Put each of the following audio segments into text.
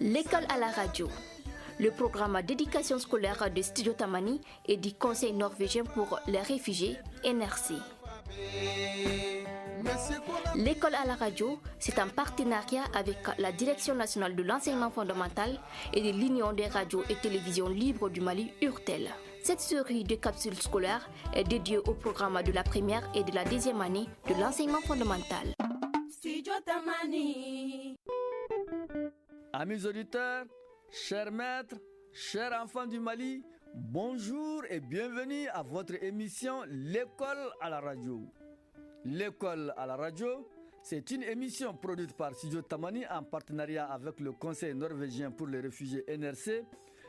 L'école à la radio, le programme d'éducation scolaire de Studio Tamani et du Conseil norvégien pour les réfugiés, NRC. L'école à la radio, c'est un partenariat avec la Direction nationale de l'enseignement fondamental et de l'Union des radios et télévisions libres du Mali, URTEL. Cette série de capsules scolaires est dédiée au programme de la première et de la deuxième année de l'enseignement fondamental. Studio Tamani. Amis auditeurs, chers maîtres, chers enfants du Mali, bonjour et bienvenue à votre émission L'école à la radio. L'école à la radio, c'est une émission produite par Studio Tamani en partenariat avec le Conseil norvégien pour les réfugiés NRC,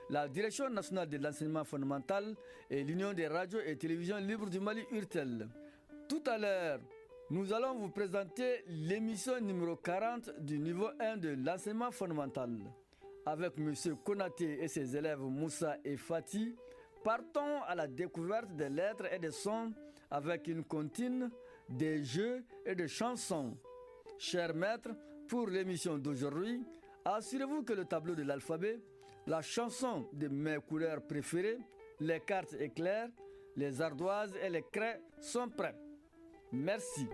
la Direction nationale de l'enseignement fondamental et l'Union des radios et télévisions libres du Mali URTEL. Tout à l'heure, nous allons vous présenter l'émission numéro 40 du niveau 1 de l'enseignement fondamental. Avec M. Konaté et ses élèves Moussa et Fatih, partons à la découverte des lettres et des sons avec une comptine, des jeux et des chansons. Chers maîtres, pour l'émission d'aujourd'hui, assurez-vous que le tableau de l'alphabet, la chanson de mes couleurs préférées, les cartes éclairs, les ardoises et les craies sont prêts. Merci.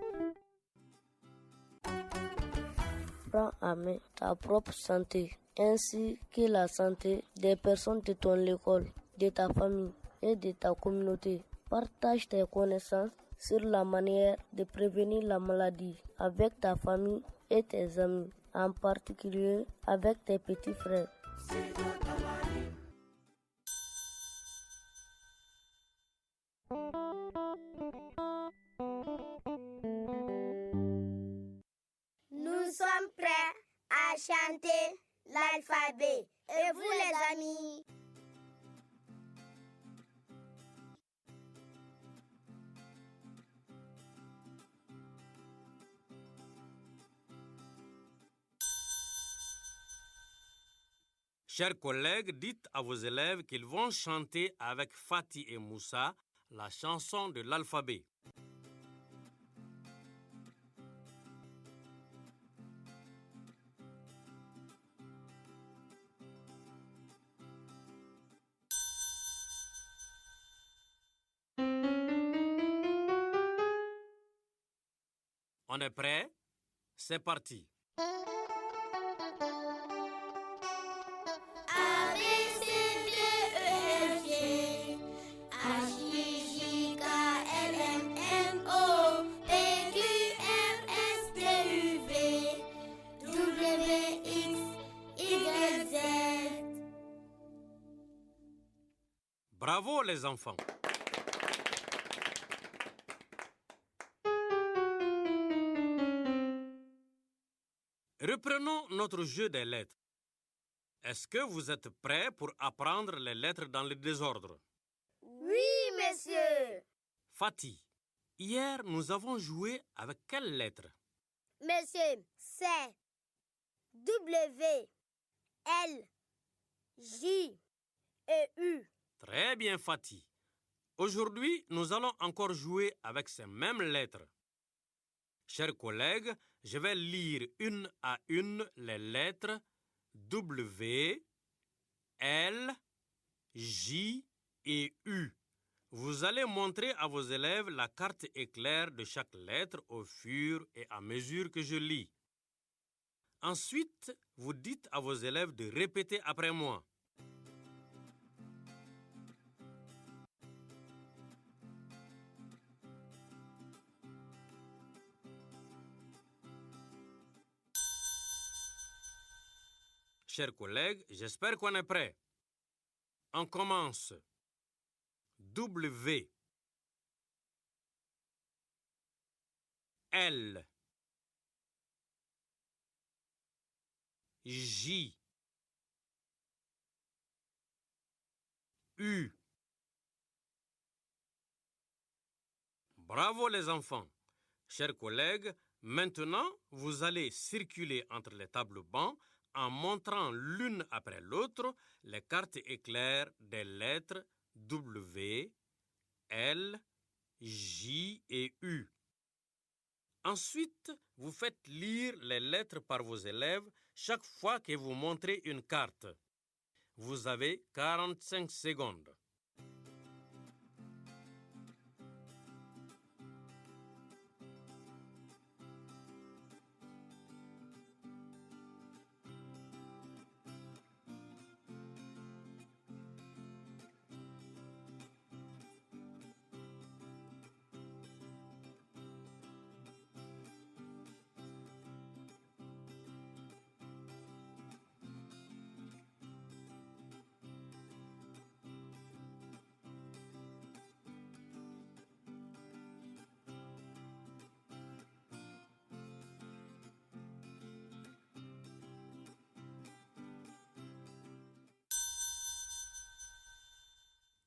Prends à main ta propre santé, ainsi que la santé des personnes de ton école, de ta famille et de ta communauté. Partage tes connaissances sur la manière de prévenir la maladie avec ta famille et tes amis, en particulier avec tes petits frères. Nous sommes prêts à chanter l'alphabet. Et vous les amis? Chers collègues, dites à vos élèves qu'ils vont chanter avec Fatih et Moussa la chanson de l'alphabet. On est prêt? C'est parti. Bravo les enfants. Reprenons notre jeu des lettres. Est-ce que vous êtes prêts pour apprendre les lettres dans le désordre? Oui, monsieur. Fatih, hier nous avons joué avec quelles lettres? Monsieur, c'est W, L, J et U. Très bien, Fatih. Aujourd'hui, nous allons encore jouer avec ces mêmes lettres. Chers collègues, je vais lire une à une les lettres W, L, J et U. Vous allez montrer à vos élèves la carte éclair de chaque lettre au fur et à mesure que je lis. Ensuite, vous dites à vos élèves de répéter après moi. Chers collègues, j'espère qu'on est prêt. On commence. W, L, J, U. Bravo les enfants. Chers collègues, maintenant, vous allez circuler entre les tables bancs en montrant l'une après l'autre les cartes éclairs des lettres W, L, J et U. Ensuite, vous faites lire les lettres par vos élèves chaque fois que vous montrez une carte. Vous avez 45 secondes.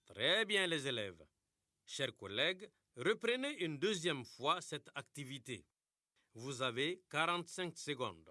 Très bien les élèves. Chers collègues, reprenez une deuxième fois cette activité. Vous avez 45 secondes.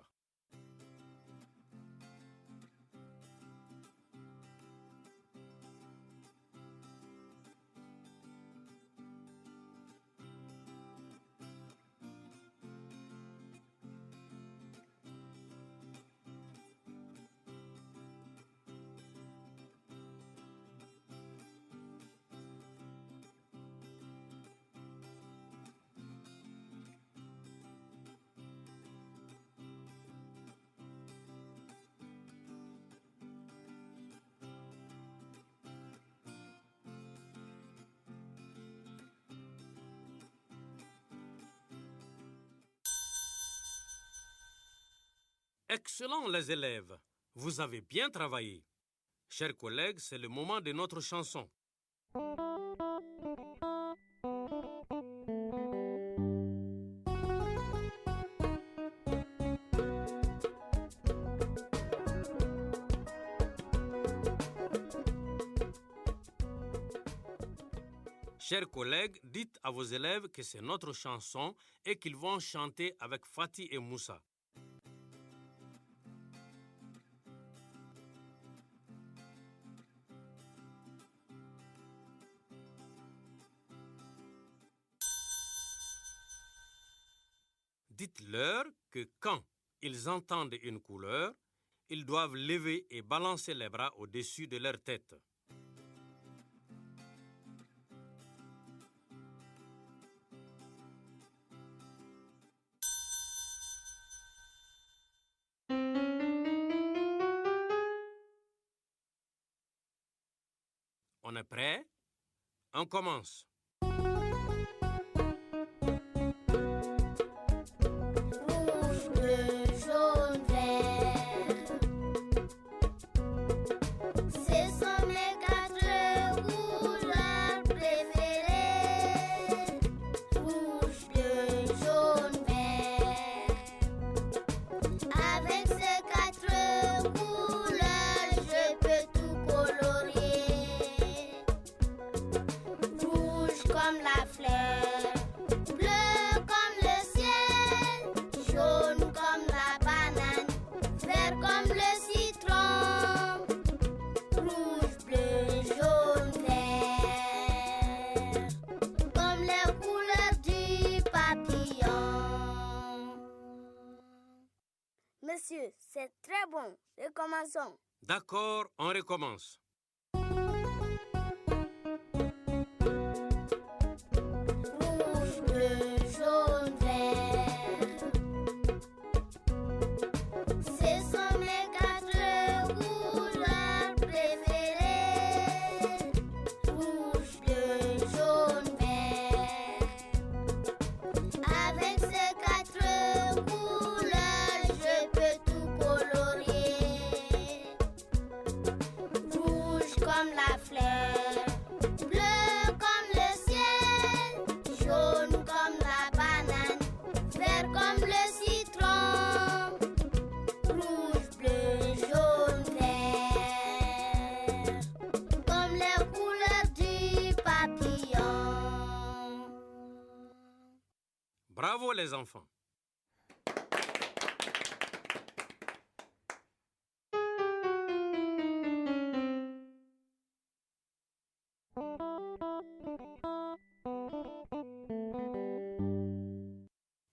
Excellent les élèves. Vous avez bien travaillé. Chers collègues, c'est le moment de notre chanson. Chers collègues, dites à vos élèves que c'est notre chanson et qu'ils vont chanter avec Fatih et Moussa. Dites-leur que quand ils entendent une couleur, ils doivent lever et balancer les bras au-dessus de leur tête. On est prêt? On commence. Rouge, bleu, jaune, vert. Ce sont mes 4 couleurs préférées. Rouge, bleu, jaune, vert. Avec ces 4 couleurs, je peux tout colorier. Rouge comme la fleur, bleu comme le ciel, jaune comme la banane, vert comme le citron. Rouge, bleu, jaune, vert, comme les couleurs du papillon. Monsieur, c'est très bon. Recommençons. D'accord, on recommence. Rouge, bleu, jaune, vert. Ce sont mes 4 couleurs préférées. Rouge, bleu, jaune, vert. Avec ces 4 couleurs, je peux tout colorier. Rouge comme la fleur, bleu comme le ciel, jaune comme la banane, vert comme le citron. Rouge, bleu, jaune, vert, comme les couleurs du papillon. Bravo les enfants.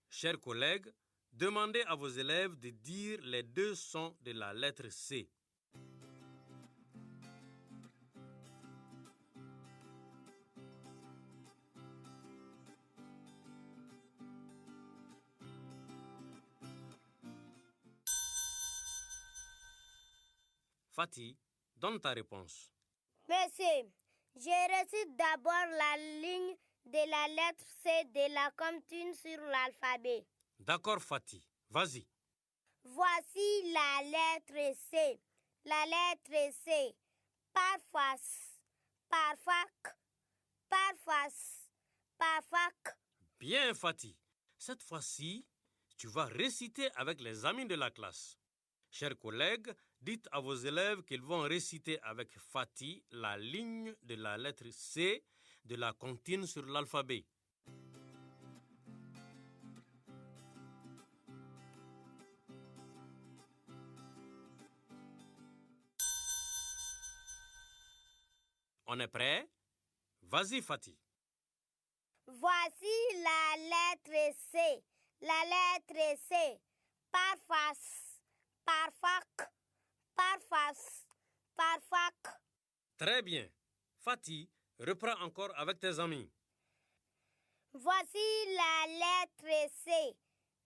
Chers collègues, Demandez à vos élèves de dire les deux sons de la lettre C. Fatih, donne ta réponse. Monsieur, je récite d'abord la ligne de la lettre C de la comptine sur l'alphabet. D'accord, Fatih. Vas-y. Voici la lettre C. La lettre C. Par face, par fac, par face, par fac. Bien, Fatih. Cette fois-ci, tu vas réciter avec les amis de la classe. Chers collègues, dites à vos élèves qu'ils vont réciter avec Fatih la ligne de la lettre C de la comptine sur l'alphabet. On est prêt? Vas-y, Fatih. Voici la lettre C. La lettre C. Par face, par fac, par face, par fac. Très bien. Fatih, reprends encore avec tes amis. Voici la lettre C.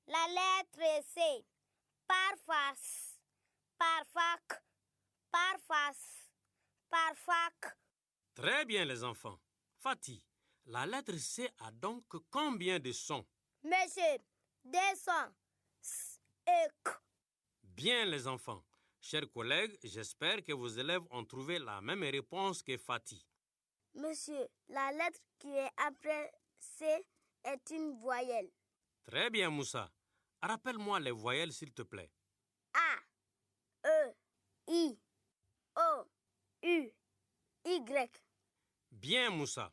La lettre C. Par face, par fac, par face, par fac. Très bien, les enfants. Fatih, la lettre C a donc combien de sons? Monsieur, 2 sons. S et K. Bien, les enfants. Chers collègues, j'espère que vos élèves ont trouvé la même réponse que Fatih. Monsieur, la lettre qui est après C est une voyelle. Très bien, Moussa. Rappelle-moi les voyelles, s'il te plaît. A, E, I, O, U, Y. Bien, Moussa.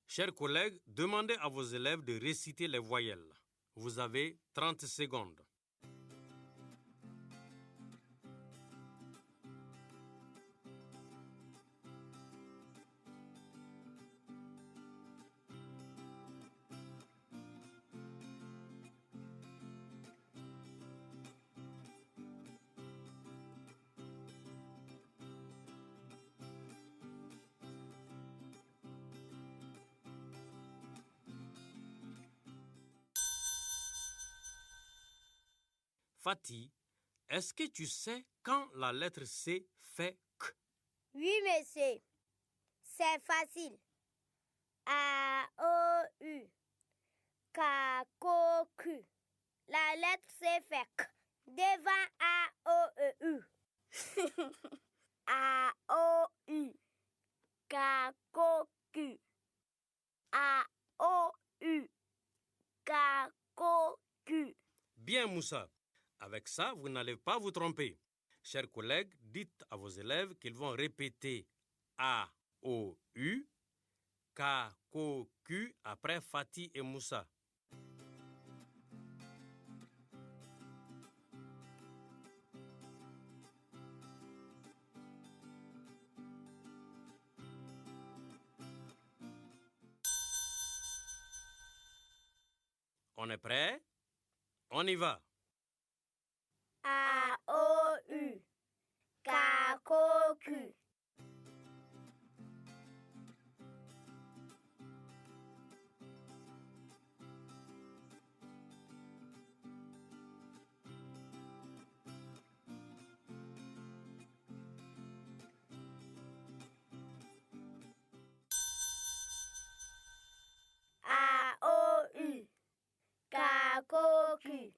Chers collègues, demandez à vos élèves de réciter les voyelles. Vous avez 30 secondes. Fatih, est-ce que tu sais quand la lettre C fait K? Oui, monsieur. C'est facile. A, O, U. K, Ko, Q. La lettre C fait K. Devant A, O, E, U. A, O, U. K, Ko, Q. A, O, U. K, Ko, Q. Bien, Moussa. Avec ça, vous n'allez pas vous tromper. Chers collègues, dites à vos élèves qu'ils vont répéter A, O, U, K, Ko, Q après Fatih et Moussa. On est prêt? On y va. A, O, U. K, Ko, Q. A, O, U. K, Ko, Q.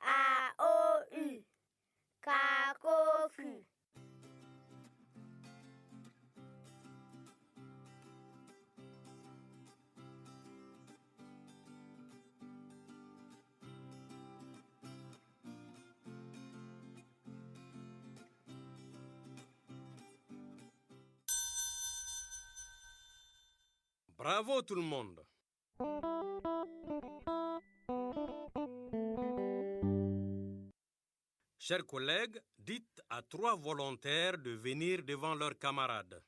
A, O, U. K, Ko, Q. Bravo tout le monde. Chers collègues, dites à 3 volontaires de venir devant leurs camarades.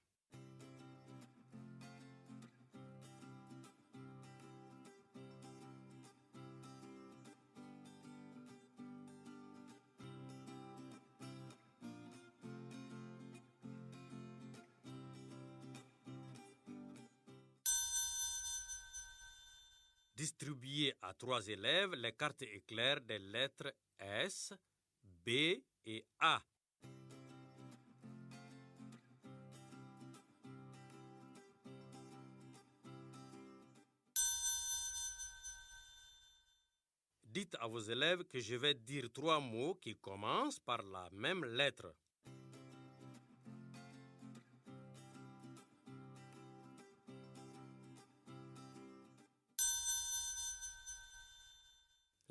Distribuez à 3 élèves les cartes éclairs des lettres S, B et A. Dites à vos élèves que je vais dire 3 mots qui commencent par la même lettre.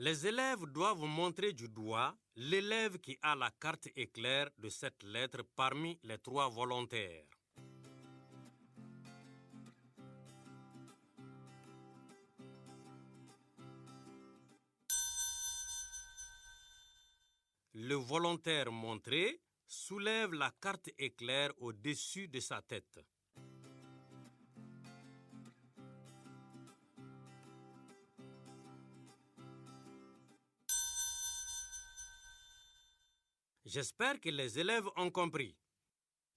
Les élèves doivent montrer du doigt l'élève qui a la carte éclair de cette lettre parmi les 3 volontaires. Le volontaire montré soulève la carte éclair au-dessus de sa tête. J'espère que les élèves ont compris.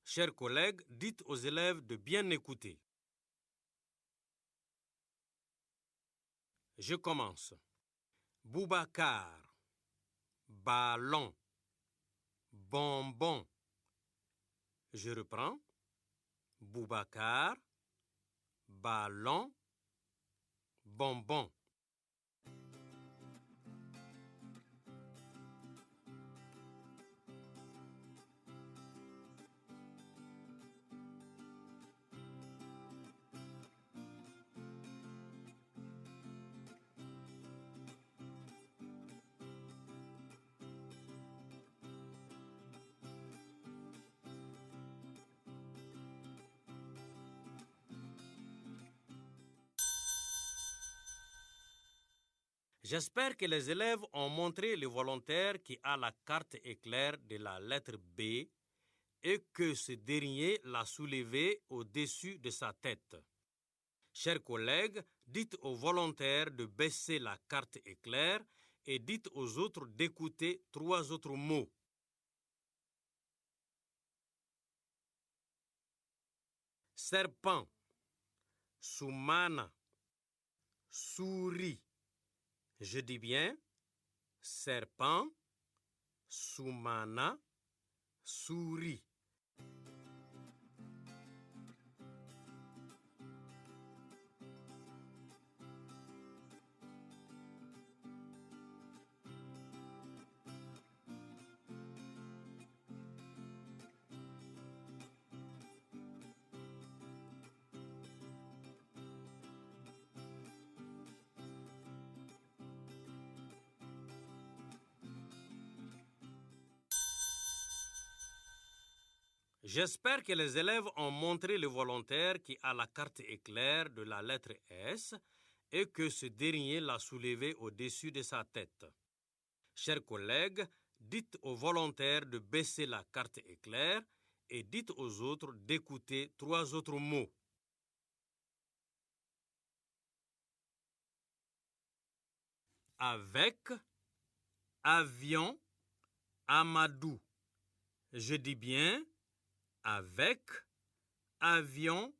Chers collègues, dites aux élèves de bien écouter. Je commence. Boubacar, ballon, bonbon. Je reprends. Boubacar, ballon, bonbon. J'espère que les élèves ont montré le volontaire qui a la carte éclair de la lettre B et que ce dernier l'a soulevée au-dessus de sa tête. Chers collègues, dites aux volontaires de baisser la carte éclair et dites aux autres d'écouter 3 autres mots. Serpent, soumana, souris. Je dis bien, serpent, soumana, souris. J'espère que les élèves ont montré le volontaire qui a la carte éclair de la lettre S et que ce dernier l'a soulevé au-dessus de sa tête. Chers collègues, dites aux volontaires de baisser la carte éclair et dites aux autres d'écouter 3 autres mots. Avec, avion, Amadou. Je dis bien, avec, avion,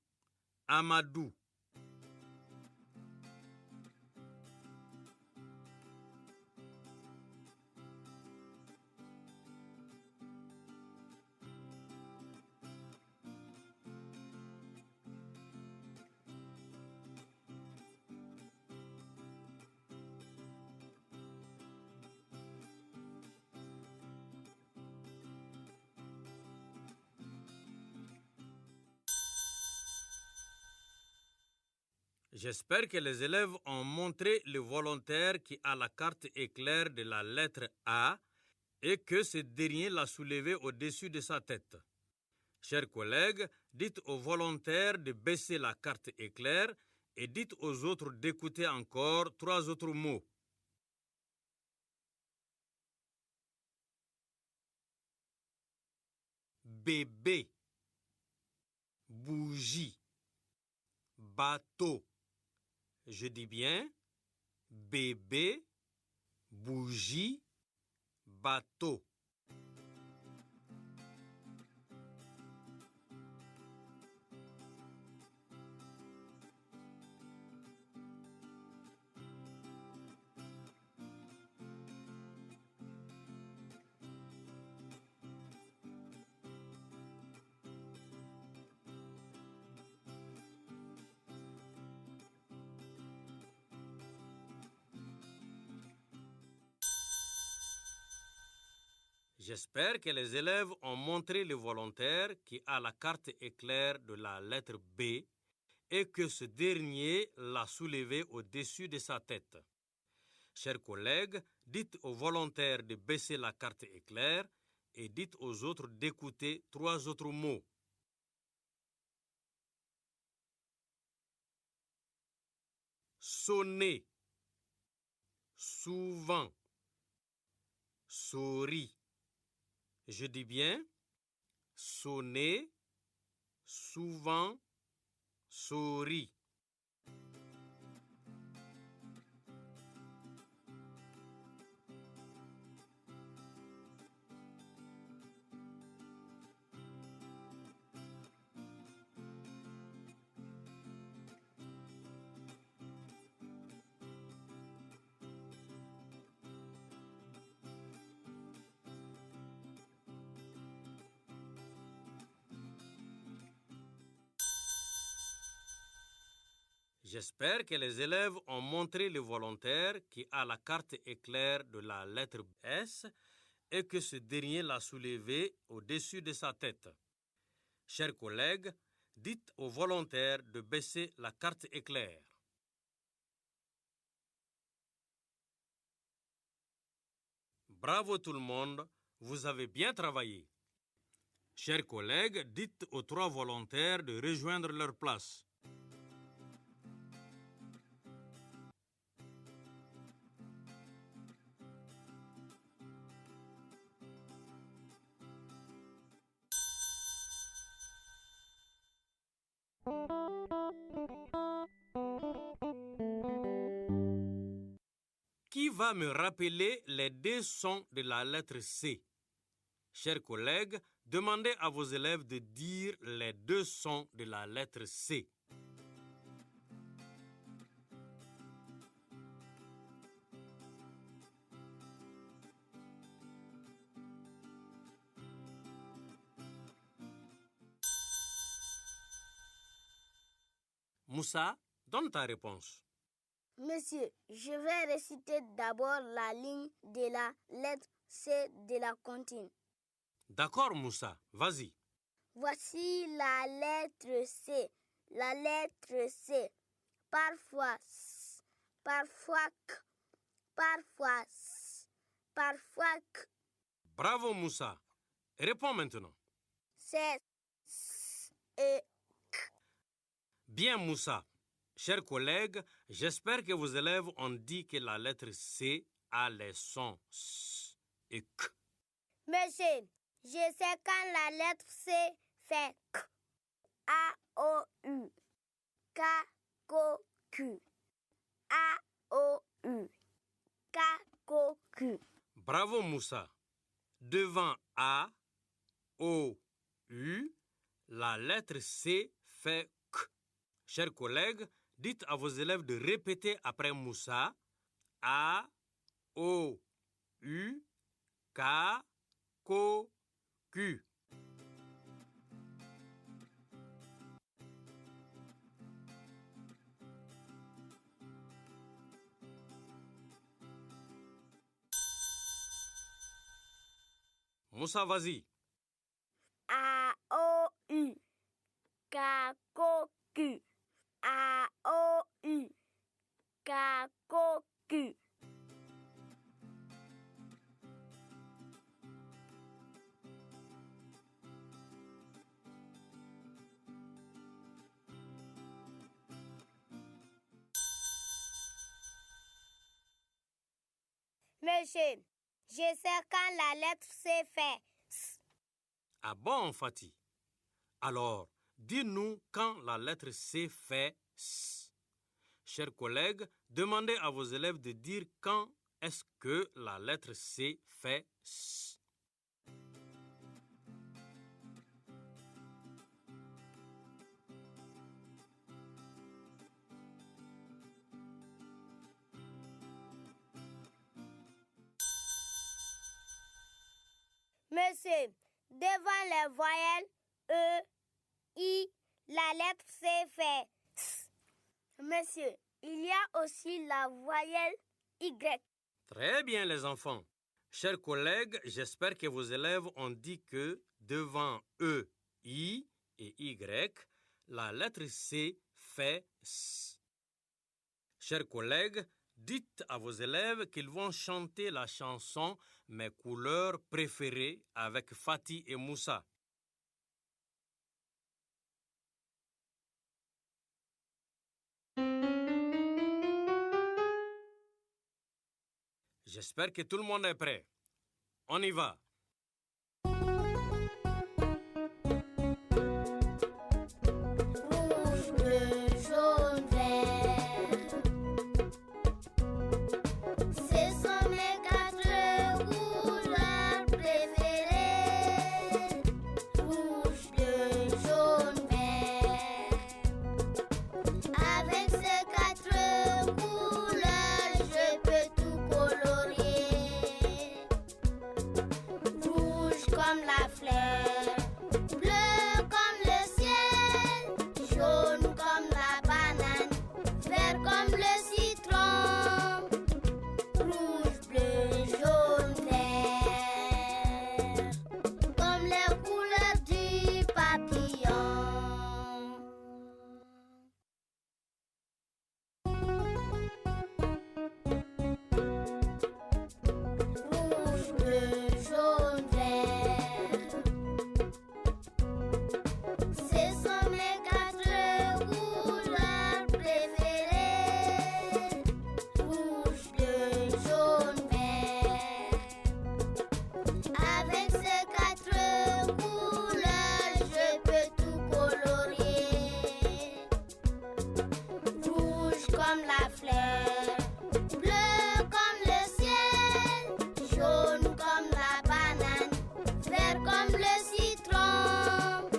Amadou. J'espère que les élèves ont montré le volontaire qui a la carte éclair de la lettre A et que ce dernier l'a soulevé au-dessus de sa tête. Chers collègues, dites aux volontaires de baisser la carte éclair et dites aux autres d'écouter encore 3 autres mots. Bébé, bougie, bateau. Je dis bien bébé, bougie, bateau. J'espère que les élèves ont montré le volontaire qui a la carte éclair de la lettre B et que ce dernier l'a soulevé au-dessus de sa tête. Chers collègues, dites au volontaire de baisser la carte éclair et dites aux autres d'écouter 3 autres mots. Sonner, souvent, souris. Je dis bien sonner, souvent, souris. J'espère que les élèves ont montré le volontaire qui a la carte éclair de la lettre S et que ce dernier l'a soulevé au-dessus de sa tête. Chers collègues, dites au volontaire de baisser la carte éclair. Bravo tout le monde, vous avez bien travaillé. Chers collègues, dites aux 3 volontaires de rejoindre leur place. Qui va me rappeler les 2 sons de la lettre C? Chers collègues, demandez à vos élèves de dire les 2 sons de la lettre C. Moussa, donne ta réponse. Monsieur, je vais réciter d'abord la ligne de la lettre C de la comptine. D'accord, Moussa, vas-y. Voici la lettre C. La lettre C. Parfois S, parfois K, parfois S, parfois K. Bravo, Moussa. Réponds maintenant. C'est S et Bien, Moussa. Chers collègues, j'espère que vos élèves ont dit que la lettre C a les sons S et K. Monsieur, je sais quand la lettre C fait K. A-O-U. K-O-Q. A-O-U. K-O-Q. Bravo, Moussa. Devant A, O, U, la lettre C fait K. Chers collègues, dites à vos élèves de répéter après Moussa A, O, U, K, Ko, Q. Moussa, vas-y. A-O-U. K-O-Q. A-O-U. K-O-Q. Monsieur, je sais quand la lettre C fait S. Ah bon, Fatih? Alors, dis-nous quand la lettre C fait S. Chers collègues, demandez à vos élèves de dire quand est-ce que la lettre C fait S. Monsieur, devant les voyelles E, I, la lettre C fait S. Monsieur, il y a aussi la voyelle Y. Très bien les enfants. Chers collègues, j'espère que vos élèves ont dit que devant E, I et Y, la lettre C fait S. Chers collègues, dites à vos élèves qu'ils vont chanter la chanson « Mes couleurs préférées » avec Fatih et Moussa. J'espère que tout le monde est prêt. On y va. Rouge, bleu, jaune, vert. Ce sont mes 4 couleurs préférées. Rouge, bleu, jaune, vert. Avec ces 4 couleurs, je peux tout colorier. Rouge comme la fleur, bleu comme le ciel, jaune comme la banane, vert comme le citron. Rouge, bleu, jaune, vert, comme les couleurs du papillon. Rouge, bleu, jaune, vert. Ce sont mes 4 couleurs préférées. Rouge, bleu, jaune, vert. Avec ces 4 couleurs, je peux tout colorier. Rouge comme la fleur, bleu comme le ciel, jaune comme la banane, vert comme le citron.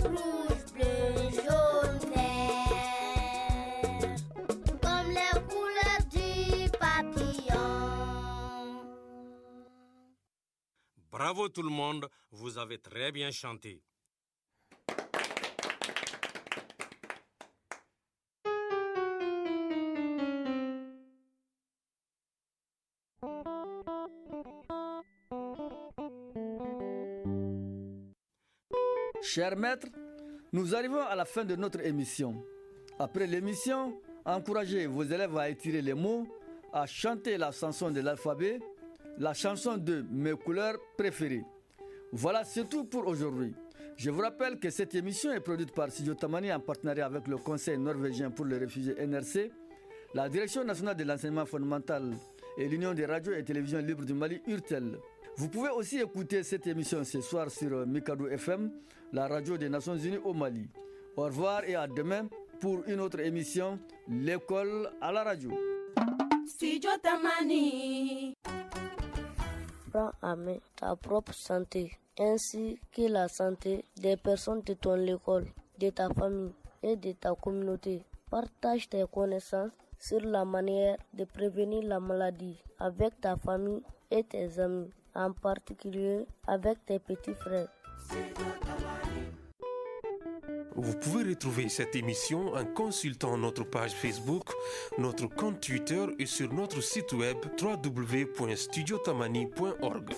Rouge, bleu, jaune, vert, comme les couleurs du papillon. Bravo tout le monde, vous avez très bien chanté. Chers maîtres, nous arrivons à la fin de notre émission. Après l'émission, encouragez vos élèves à étirer les mots, à chanter la chanson de l'alphabet, la chanson de mes couleurs préférées. Voilà, c'est tout pour aujourd'hui. Je vous rappelle que cette émission est produite par Studio Tamani en partenariat avec le Conseil norvégien pour les réfugiés NRC, la Direction nationale de l'enseignement fondamental et l'Union des radios et télévisions libres du Mali, URTEL. Vous pouvez aussi écouter cette émission ce soir sur Mikado FM, la radio des Nations Unies au Mali. Au revoir et à demain pour une autre émission, L'école à la radio. Studio Tamani. Prends en main ta propre santé, ainsi que la santé des personnes de ton école, de ta famille et de ta communauté. Partage tes connaissances sur la manière de prévenir la maladie avec ta famille et tes amis, en particulier avec tes petits frères. Vous pouvez retrouver cette émission en consultant notre page Facebook, notre compte Twitter et sur notre site web www.studiotamani.org.